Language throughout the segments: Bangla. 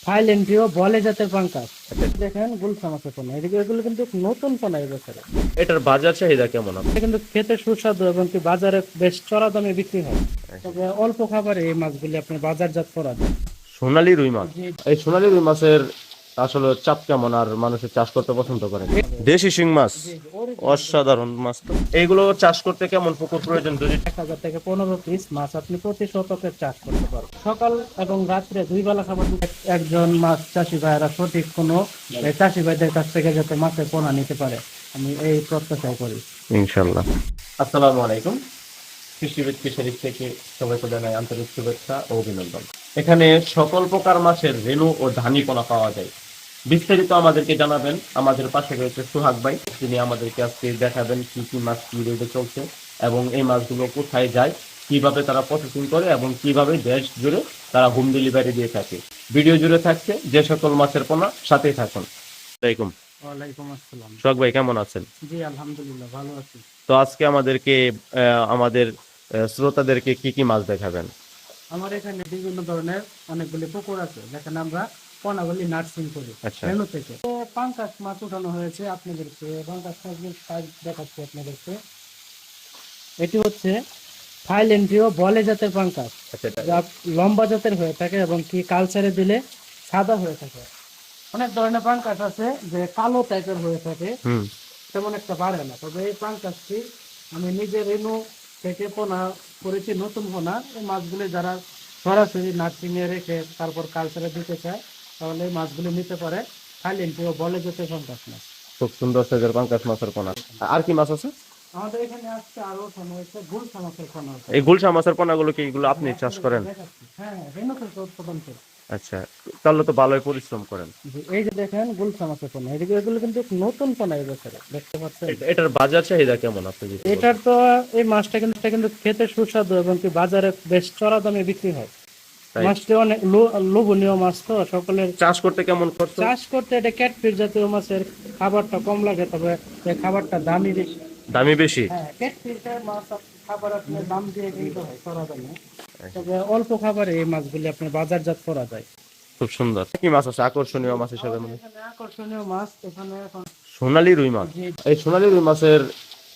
থাইল্যান্ডীয় বলে জাতের পাঙ্কাস। দেখেন গুলশা মাছের পোনা, এগুলো কিন্তু নতুন পোনা এবছরে। এটার বাজার চাহিদা কেমন এটা কিন্তু খেতে সুস্বাদু এবং কি বাজারে বেশ চড়া দামে বিক্রি হয়। তবে অল্প খাবারে এই মাছগুলি আপনার বাজারজাত করা যায়। সোনালী রুই মাছ? জি, এই সোনালী রুই মাছের আসলে চাপ কেমন আর মানুষের চাষ করতে পছন্দ করে? দেশি শিং মাছ জি, original। অসাধারণ মাছ তো। এইগুলো চাষ করতে কেমন পুকুর প্রয়োজন? যদি 1000 থেকে 15 পিস মাছ আপনি প্রতি শতকে চাষ করতে পারবেন। সকাল এবং রাত্রে দুই বেলা খাবার দিতে একজন মাছ চাষি ভাইয়েরা সঠিক কোনো চাষি ভাইদের কাছ থেকে যাতে মাছের পোনা নিতে পারে, আমি এই প্রত্যাশা করি। ইনশাল্লাহ। আসসালামু আলাইকুম। কৃষিবিদ কৃষির থেকে সবাইকে জানাই আন্তরিক শুভেচ্ছা ও অভিনন্দন। এখানে সকল প্রকার মাছের রেণু ও ধানি পোনা পাওয়া যায়। বিস্তারিত আমাদেরকে জানাবেন। আমাদের পাশে রয়েছে সোহাগ ভাই, তিনি আমাদেরকে আজকে দেখাবেন কি কি মাছ কি রেটে চলছে এবং এই মাছগুলো কোথায় যায়, কিভাবে তারা প্রসেসিং করে এবং কিভাবে দেশ জুড়ে তারা হোম ডেলিভারি দিয়ে থাকে। ভিডিও জুড়ে থাকছে যে সকল মাছের পোনা, সাথেই থাকুন। আসসালামাইকুম। ওয়ালাইকুম আসসালাম। সোহাগ ভাই কেমন আছেন? জি আলহামদুলিল্লাহ ভালো আছি। তো আজকে আমাদেরকে আমাদের শ্রোতাদেরকে কি কি মাছ দেখাবেন? আমার এখানে বিভিন্ন ধরনের অনেকগুলি পুকুর আছে যেখানে আমরা পোনাগুলি নার্সিং করি আচ্ছা। রেণু থেকে। তো পাঙ্কাস মাছ উঠানো হয়েছে আপনাদেরকে, পাঙ্কাস মাছগুলির সাইজ দেখাচ্ছি আপনাদেরকে। এটি হচ্ছে থাইল্যান্ডীয় বলে জাতের পাঙ্কাস, আচ্ছা, যা লম্বা জাতের হয়ে থাকে এবং কি কালচারে দিলে সাদা হয়ে থাকে। অনেক ধরনের পাঙ্কাস আছে যে কালো টাইপের হয়ে থাকে, হুম। তেমন একটা বাড়ে না। তবে এই পাঙ্কাসটি আমি নিজে রেণু থেকে পোনা করেছি, নতুন পোনা। এই মাছগুলি যারা সরাসরি নার্সিং এ রেখে তারপর কালচারে দিতে চায় তাহলে এই মাছগুলি নিতে পারে। থাইল্যান্ডীয় বলে জাতের পাঙ্কাস মাছ। খুব সুন্দর সাইজের পাঙ্কাশ মাছের পোনা। আর কি মাছ আছে? আমাদের এখানে আজকে আরো ওঠানো হয়েছে গুলশা মাছের পোনা। এই গুলশা মাছের পোনাগুলো কি এগুলো আপনি চাষ করেন? দেখাচ্ছি। হ্যাঁ হ্যাঁ, রেণু থেকে উৎপাদন করে। আচ্ছা, তাহলে তো ভালোই পরিশ্রম করেন। জি, এই যে দেখেন গুলশা মাছের পোনা, এগুলো কিন্তু নতুন পোনা এবছরে, দেখতে পাচ্ছেন। এটার বাজার চাহিদা কেমন আপনি যদি বলতেন? এটার তো এই মাছটা কিন্তু খেতে সুস্বাদু এবং কি বাজারে বেশ চড়া দামে বিক্রি হয়। তাই? মাছটি অনেক লোভনীয় মাছ, তো সকলের চাষ করতে কেমন খরচ? চাষ করতে এটা ক্যাটফিশ জাতীয় মাছের খাবারটা কম লাগে, তবে এই খাবারটা দামি বেশি। দামি বেশি? হ্যাঁ, ক্যাটফিশের মাছ খাবার আপনার দাম দিয়ে কিনতে হয় চড়া দামে। তবে অল্প খাবারে এই মাছগুলি আপনার বাজারজাত করা যায়। খুব সুন্দর। কি মাছ আছে আকর্ষণীয় মাছ হিসেবে? মানে এখানে আকর্ষণীয় মাছ এখানে এখন সোনালী রুই মাছ। জি, এই সোনালী রুই মাছের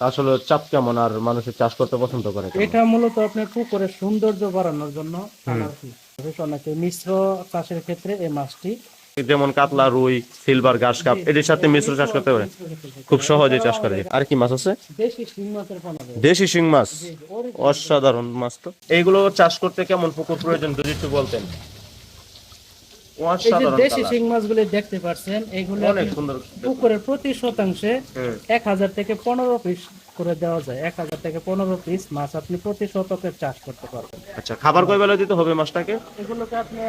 আসলে চাপ কেমন আর মানুষের চাষ করতে পছন্দ করে কেমন? এটা মূলত আপনার পুকুরের সৌন্দর্য বাড়ানোর জন্য ছাড়া উচিত। বিশেষ অনেকে মিশ্র চাষের ক্ষেত্রে এই মাছটি, যেমন কাতলা, রুই, সিলভার, ঘাস কাপ এদের সাথে মিশ্র চাষ করতে পারে, খুব সহজে চাষ করা যায়। আর কি মাছ আছে? দেশি শিং মাছের পোনা রয়েছে। দেশি শিং মাছ জি, original। অসাধারণ মাছ তো। এইগুলো চাষ করতে কেমন পুকুর প্রয়োজন যদি একটু বলতেন? এই যে অসাধারণ দেশি কালার, শিং মাছগুলি দেখতে পাচ্ছেন, এইগুলো অনেক আপনি সুন্দর। পুকুরের প্রতি শতাংশে হুম। 1000 থেকে 15 পিস করে দেওয়া যায়। 1000 থেকে 15 পিস মাছ আপনি প্রতি শতকে চাষ করতে পারবেন। আচ্ছা, খাবার কয় বেলা দিতে হবে মাছটাকে? এগুলোকে আপনি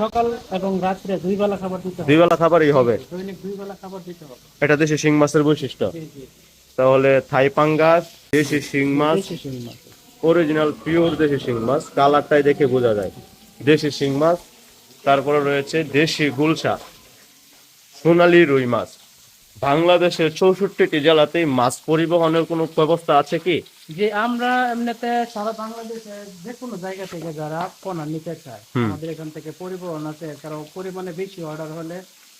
সকাল এবং রাত্রে দুই বেলা খাবার দিতে দুই হবে। বেলা খাবারই হবে? দৈনিক দুই বেলা খাবার দিতে হবে। এটা দেশি শিং মাছের বৈশিষ্ট্য। জি জি, তাহলে থাই পাঙ্গাস, দেশি শিং মাছ, দেশি শিং মাছ। অরিজিনাল পিওর দেশি শিং মাছ, কালারটাই দেখে বোঝা যায় দেশি শিং মাছ। তারপরে রয়েছে দেশি গুলশা, সোনালী রুই মাছ। বাংলাদেশের 64টি জেলাতেই মাছ পরিবহনের কোনো ব্যবস্থা আছে কি? যে আমরা এমনিতে সারা বাংলাদেশে যে কোনো জায়গা থেকে যারা পোনা নিতে চায় আমাদের এখান থেকে পরিবহন আছে। এছাড়াও পরিমাণে বেশি অর্ডার হলে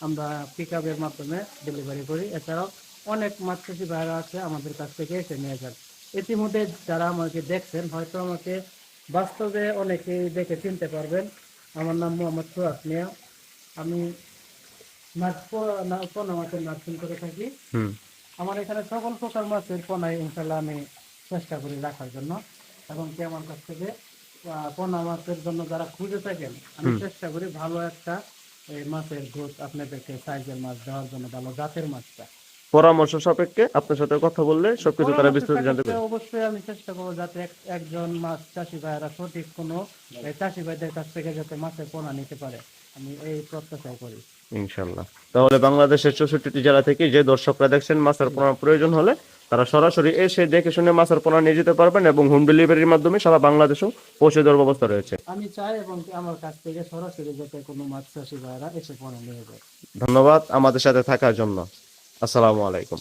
আমরা পিক আপের মাধ্যমে ডেলিভারি করি। এছাড়াও অনেক মাছ চাষি ভাইরা আছে আমাদের কাছ থেকে এসে নিয়ে যান। ইতিমধ্যে যারা আমাকে দেখছেন হয়তো আমাকে বাস্তবে অনেকেই দেখে চিনতে পারবেন। আমার নাম মোহাম্মদ সুহাস মিয়া। আমি পোনা মাছের নার্সিং করে থাকি। হুম। আমার এখানে সকল প্রকার মাছের পোনাই ইনশাল্লাহ আমি চেষ্টা করি রাখার জন্য, এবং কি আমার কাছ থেকে পোনা মাছের জন্য যারা খুঁজে থাকেন আমি চেষ্টা করি ভালো একটা এই মাছের গ্রোথ আপনাদেরকে সাইজের মাছ দেওয়ার জন্য, ভালো জাতের মাছটা। পরামর্শ সাপেক্ষে আপনার সাথে কথা বললে সবকিছু তারা বিস্তারিত জানতে পারে। অবশ্যই আমি চেষ্টা করবো যাতে একজন মাছ চাষি ভাইয়েরা সঠিক কোনো চাষি ভাইদের কাছ থেকে যাতে মাছের পোনা নিতে পারে, আমি এই প্রত্যাশা করি। ইনশাল্লাহ। তাহলে বাংলাদেশের 64টি জেলা থেকে যে দর্শকরা দেখছেন মাছের পোনা প্রয়োজন হলে তারা সরাসরি এসে দেখে শুনে মাছের পোনা নিয়ে যেতে পারবেন এবং হোম ডেলিভারির মাধ্যমে সারা বাংলাদেশেও পৌঁছে দেওয়ার ব্যবস্থা রয়েছে। আমি চাই এবং কি আমার কাছ থেকে সরাসরি যাতে কোনো মাছ চাষি ভাইয়েরা এসে পোনা নিয়ে যায়। ধন্যবাদ আমাদের সাথে থাকার জন্য। আসসালামু আলাইকুম।